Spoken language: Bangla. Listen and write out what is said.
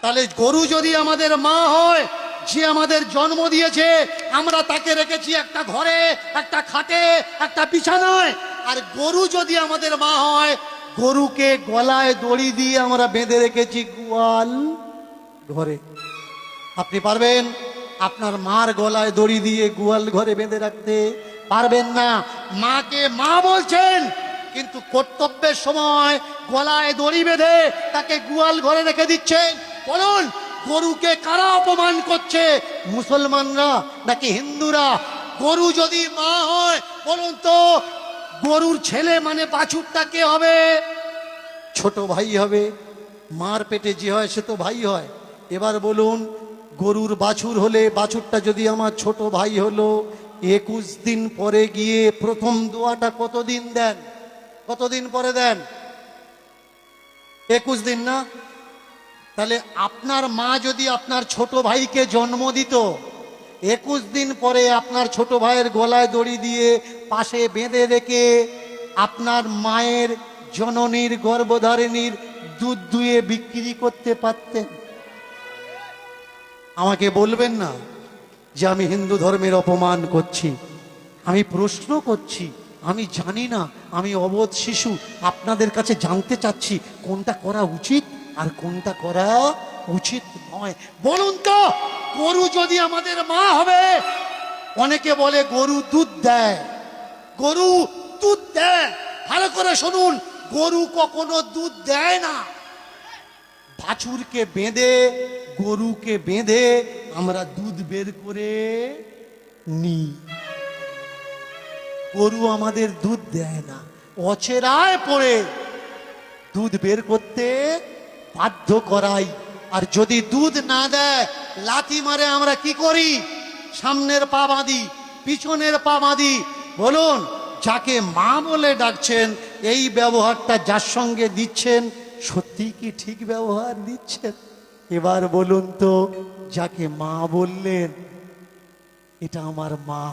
তাহলে গরু যদি আমাদের মা হয়, যে আমাদের জন্ম দিয়েছে, আমরা তাকে রেখেছি একটা ঘরে, একটা খাটে, একটা বিছানায়। আর গরু যদি আমাদের মা হয়, গরুকে গলায় দড়ি দিয়ে আমরা বেঁধে রেখেছি গোয়াল ঘরে। আপনি পারবেন আপনার মার গলায় দড়ি দিয়ে গোয়াল ঘরে বেঁধে রাখতে? পারবেন না। মাকে মা বলছেন, কিন্তু কর্তব্যের সময় গলায় দড়ি বেঁধে তাকে গোয়াল ঘরে রেখে দিচ্ছেন। বলুন, গরুকে কারা অপমান করছে? মুসলমানরা নাকি হিন্দুরা? গরু যদি মা হয়, বলুন তো গরুর ছেলে মানে বাছুরটা কে হবে? ছোট ভাই হবে। মার পেটে যে হয় সে তো ভাই হয়। এবার বলুন, গরুর বাছুর হলে, বাছুরটা যদি আমার ছোট ভাই হলো, 21 দিন পরে গিয়ে প্রথম দোয়াটা কতদিন দেন? কতদিন পরে দেন? 21 দিন না? তাহলে আপনার মা যদি আপনার ছোট ভাইকে জন্ম দিত, 21 দিন পরে আপনার ছোট ভাইয়ের গলায় দড়ি দিয়ে পাশে বেঁধে রেখে আপনার মায়ের জননীর গর্ভধারিণীর দুধ দুয়ে বিক্রি করতে পারতেন? আমাকে বলবেন না যে আমি হিন্দু ধর্মের অপমান করছি। আমি প্রশ্ন করছি, আমি জানি না, আমি অবোধ শিশু। আপনাদের কাছে জানতে চাচ্ছি কোনটা করা উচিত আর কোনটা করা উচিত নয়। বলুন তো, গরু যদি আমাদের মা হবে, অনেকে বলে গরু দুধ দেয়, গরু দুধ দেয়। ভালো করে শুনুন, গরু কখনো দুধ দেয় না। বাছুরকে বেঁধে, গরুকে বেঁধে আমরা দুধ বের করে নিই। গরু আমাদের দুধ দেয় না, অচেরায় পড়ে দুধ বের করতে বাধ্য করাই। আর যদি দুধ না দেয়, লাথি মারে আমরা কি করি? সামনের পা বাঁধি, পিছনের পা বাঁধি। বলুন, যাকে মা বলে ডাকছেন, এই ব্যবহারটা যার সঙ্গে দিচ্ছেন, সত্যি কি ঠিক ব্যবহার দিচ্ছেন? এবার বলুন তো, যাকে মা বললেন, এটা আমার মা,